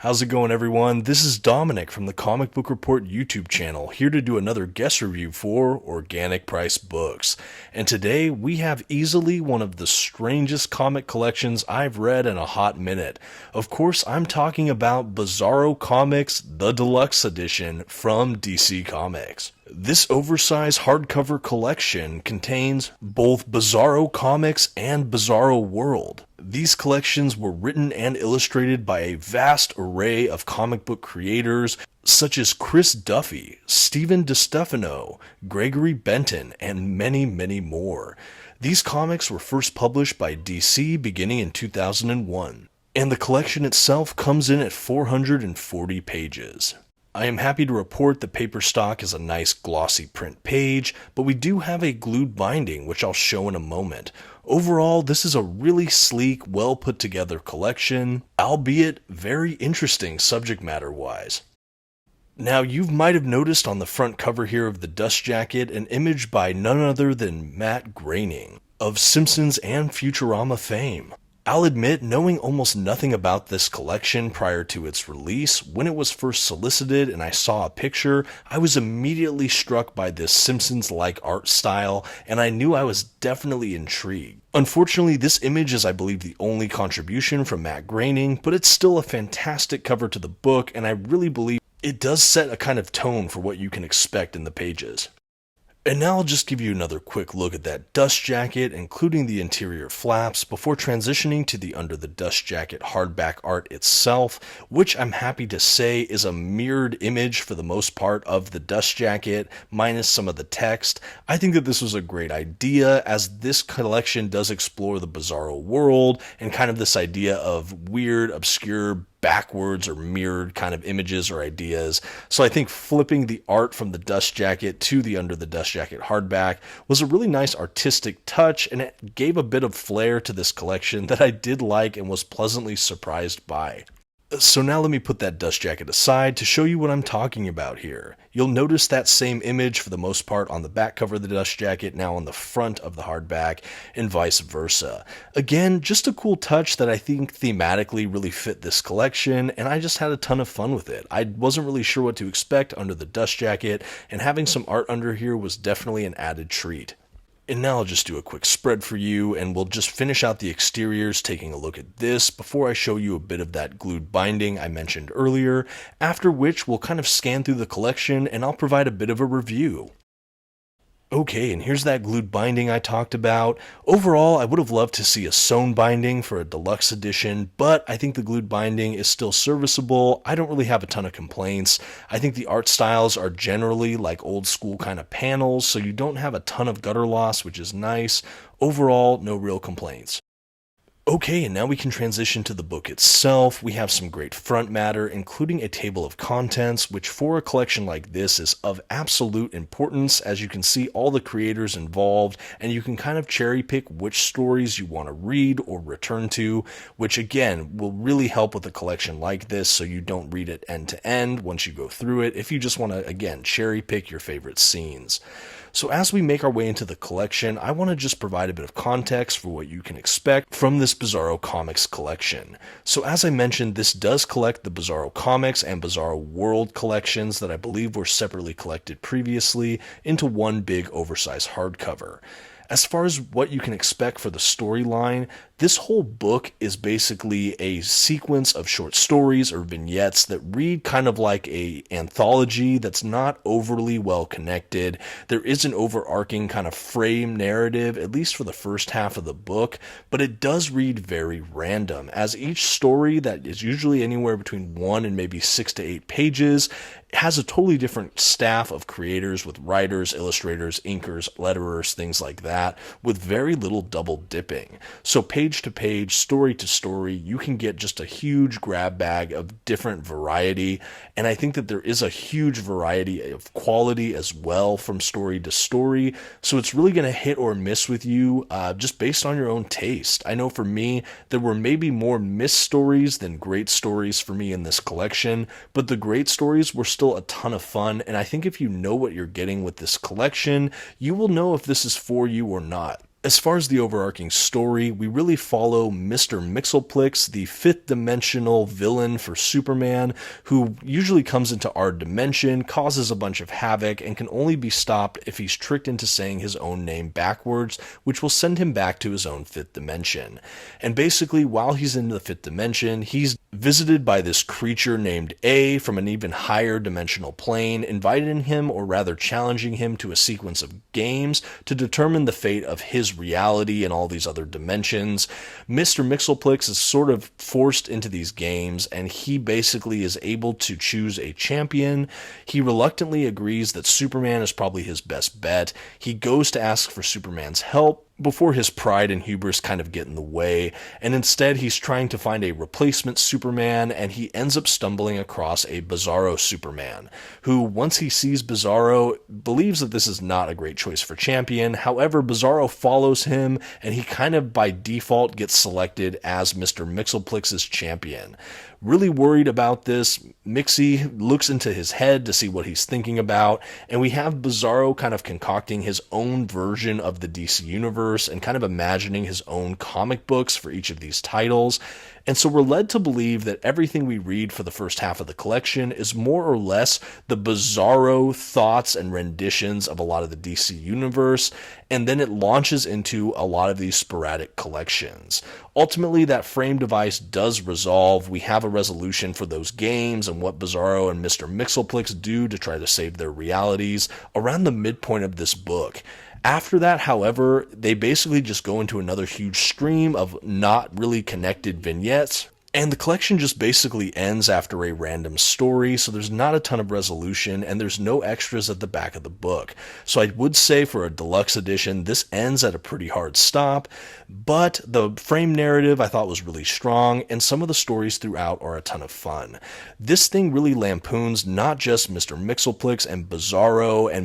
How's it going, everyone? This is Dominick from the Comic Book Report YouTube channel, here to do another guest review for Organic Price Books. And today we have easily one of the strangest comic collections I've read in a hot minute. Of course, I'm talking about Bizarro Comics, the Deluxe Edition from DC Comics. This oversized hardcover collection contains both Bizarro Comics and Bizarro World. These collections were written and illustrated by a vast array of comic book creators such as Chris Duffy, Stephen DeStefano, Gregory Benton, and many, many more. These comics were first published by DC beginning in 2001, and the collection itself comes in at 440 pages. I am happy to report the paper stock is a nice glossy print page, but we do have a glued binding, which I'll show in a moment. Overall, this is a really sleek, well put together collection, albeit very interesting subject matter wise. Now, you might have noticed on the front cover here of the dust jacket an image by none other than Matt Groening of Simpsons and Futurama fame. I'll admit, knowing almost nothing about this collection prior to its release, when it was first solicited and I saw a picture, I was immediately struck by this Simpsons-like art style, and I knew I was definitely intrigued. Unfortunately, this image is, I believe, the only contribution from Matt Groening, but it's still a fantastic cover to the book, and I really believe it does set a kind of tone for what you can expect in the pages. And now I'll just give you another quick look at that dust jacket, including the interior flaps, before transitioning to the under the dust jacket hardback art itself, which I'm happy to say is a mirrored image for the most part of the dust jacket, minus some of the text. I think that this was a great idea, as this collection does explore the Bizarro world and kind of this idea of weird, obscure, backwards or mirrored kind of images or ideas. So I think flipping the art from the dust jacket to the under the dust jacket hardback was a really nice artistic touch, and it gave a bit of flair to this collection that I did like and was pleasantly surprised by. So now let me put that dust jacket aside to show you what I'm talking about here. You'll notice that same image for the most part on the back cover of the dust jacket, now on the front of the hardback, and vice versa. Again, just a cool touch that I think thematically really fit this collection, and I just had a ton of fun with it. I wasn't really sure what to expect under the dust jacket, and having some art under here was definitely an added treat. And now I'll just do a quick spread for you, and we'll just finish out the exteriors taking a look at this before I show you a bit of that glued binding I mentioned earlier, after which we'll kind of scan through the collection and I'll provide a bit of a review. Okay, and here's that glued binding I talked about. Overall, I would have loved to see a sewn binding for a deluxe edition, but I think the glued binding is still serviceable. I don't really have a ton of complaints. I think the art styles are generally like old school kind of panels, so you don't have a ton of gutter loss, which is nice. Overall, no real complaints. Okay, and now we can transition to the book itself. We have some great front matter, including a table of contents, which for a collection like this is of absolute importance, as you can see all the creators involved, and you can kind of cherry pick which stories you want to read or return to, which again will really help with a collection like this so you don't read it end to end once you go through it, if you just want to, again, cherry pick your favorite scenes. So as we make our way into the collection, I want to just provide a bit of context for what you can expect from this Bizarro Comics collection. So as I mentioned, this does collect the Bizarro Comics and Bizarro World collections that I believe were separately collected previously into one big oversized hardcover. As far as what you can expect for the storyline, this whole book is basically a sequence of short stories or vignettes that read kind of like an anthology that's not overly well connected. There is an overarching kind of frame narrative, at least for the first half of the book, but it does read very random, as each story that is usually anywhere between 1 and maybe 6 to 8 pages has a totally different staff of creators with writers, illustrators, inkers, letterers, things like that, with very little double dipping. So page to page, story to story, you can get just a huge grab bag of different variety, and I think that there is a huge variety of quality as well from story to story, so it's really going to hit or miss with you just based on your own taste. I know for me, there were maybe more missed stories than great stories for me in this collection, but the great stories were still a ton of fun, and I think if you know what you're getting with this collection, you will know if this is for you or not. As far as the overarching story, we really follow Mr. Mxyzptlk, the fifth dimensional villain for Superman, who usually comes into our dimension, causes a bunch of havoc, and can only be stopped if he's tricked into saying his own name backwards, which will send him back to his own fifth dimension. And basically, while he's in the fifth dimension, he's visited by this creature named A from an even higher dimensional plane, inviting him, or rather challenging him, to a sequence of games to determine the fate of his reality and all these other dimensions. Mr. Mxyzptlk is sort of forced into these games, and he basically is able to choose a champion. He reluctantly agrees that Superman is probably his best bet. He goes to ask for Superman's help before his pride and hubris kind of get in the way, and instead he's trying to find a replacement Superman, and he ends up stumbling across a Bizarro Superman, who, once he sees Bizarro, believes that this is not a great choice for champion. However, Bizarro follows him, and he kind of by default gets selected as Mr. Mxyzptlk's champion. Really worried about this, Mixie looks into his head to see what he's thinking about, and we have Bizarro kind of concocting his own version of the DC Universe and kind of imagining his own comic books for each of these titles. And so we're led to believe that everything we read for the first half of the collection is more or less the Bizarro thoughts and renditions of a lot of the DC Universe, and then it launches into a lot of these sporadic collections. Ultimately, that frame device does resolve. We have a resolution for those games and what Bizarro and Mr. Mxyzptlk do to try to save their realities around the midpoint of this book. After that, however, they basically just go into another huge stream of not really connected vignettes, and the collection just basically ends after a random story, so there's not a ton of resolution, and there's no extras at the back of the book. So I would say for a deluxe edition, this ends at a pretty hard stop, but the frame narrative I thought was really strong, and some of the stories throughout are a ton of fun. This thing really lampoons not just Mr. Mxyzptlk and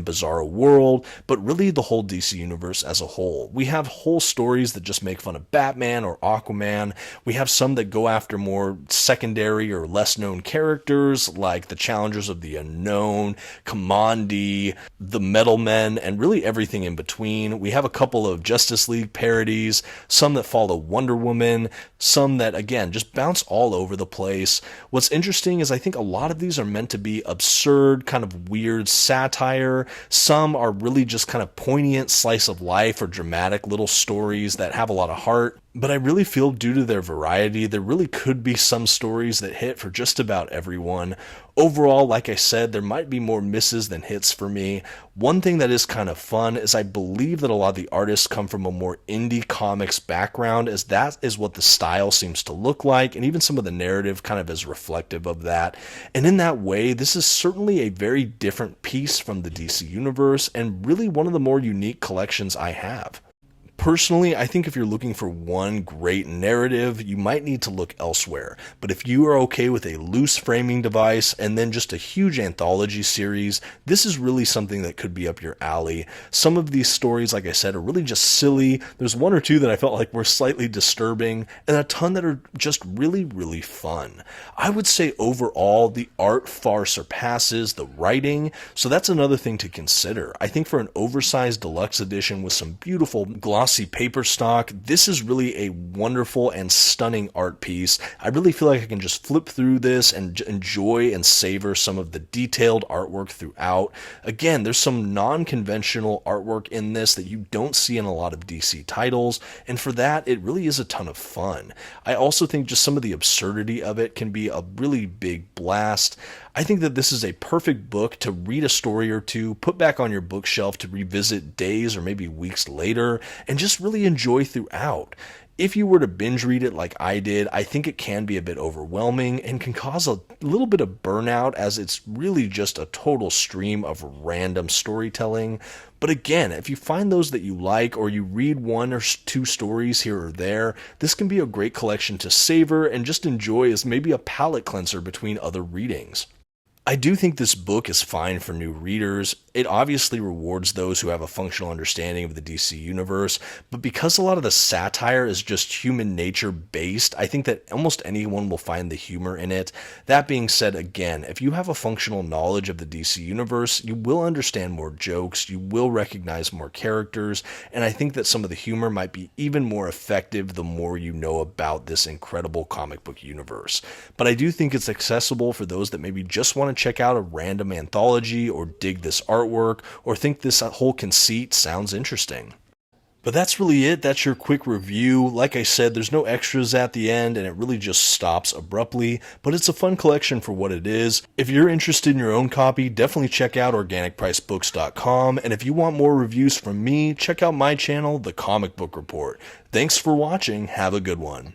Bizarro World, but really the whole DC Universe as a whole. We have whole stories that just make fun of Batman or Aquaman. We have some that go after more secondary or less known characters like the Challengers of the Unknown, Commandi, the Metal Men, and really everything in between. We have a couple of Justice League parodies, some that follow Wonder Woman, some that, again, just bounce all over the place. What's interesting is I think a lot of these are meant to be absurd, kind of weird satire. Some are really just kind of poignant slice of life or dramatic little stories that have a lot of heart. But I really feel due to their variety, there really could be some stories that hit for just about everyone. Overall, like I said, there might be more misses than hits for me. One thing that is kind of fun is I believe that a lot of the artists come from a more indie comics background, as that is what the style seems to look like, and even some of the narrative kind of is reflective of that. And in that way, this is certainly a very different piece from the DC Universe, and really one of the more unique collections I have. Personally, I think if you're looking for one great narrative, you might need to look elsewhere. But if you are okay with a loose framing device and then just a huge anthology series, this is really something that could be up your alley. Some of these stories, like I said, are really just silly. There's one or two that I felt like were slightly disturbing, and a ton that are just really, really fun. I would say overall, the art far surpasses the writing, so that's another thing to consider. I think for an oversized deluxe edition with some beautiful glossy paper stock, this is really a wonderful and stunning art piece. I really feel like I can just flip through this and enjoy and savor some of the detailed artwork throughout. Again, there's some non-conventional artwork in this that you don't see in a lot of DC titles, and for that, it really is a ton of fun. I also think just some of the absurdity of it can be a really big blast. I think that this is a perfect book to read a story or two, put back on your bookshelf to revisit days or maybe weeks later, and just really enjoy throughout. If you were to binge read it like I did, I think it can be a bit overwhelming and can cause a little bit of burnout, as it's really just a total stream of random storytelling. But again, if you find those that you like, or you read one or two stories here or there, this can be a great collection to savor and just enjoy as maybe a palate cleanser between other readings. I do think this book is fine for new readers. It obviously rewards those who have a functional understanding of the DC universe, but because a lot of the satire is just human nature based, I think that almost anyone will find the humor in it. That being said, again, if you have a functional knowledge of the DC universe, you will understand more jokes, you will recognize more characters, and I think that some of the humor might be even more effective the more you know about this incredible comic book universe. But I do think it's accessible for those that maybe just want to check out a random anthology or dig this artwork or think this whole conceit sounds interesting. But that's really it. That's your quick review. Like I said, there's no extras at the end and it really just stops abruptly, but it's a fun collection for what it is. If you're interested in your own copy, definitely check out organicpricedbooks.com. And if you want more reviews from me, check out my channel, The Comic Book Report. Thanks for watching. Have a good one.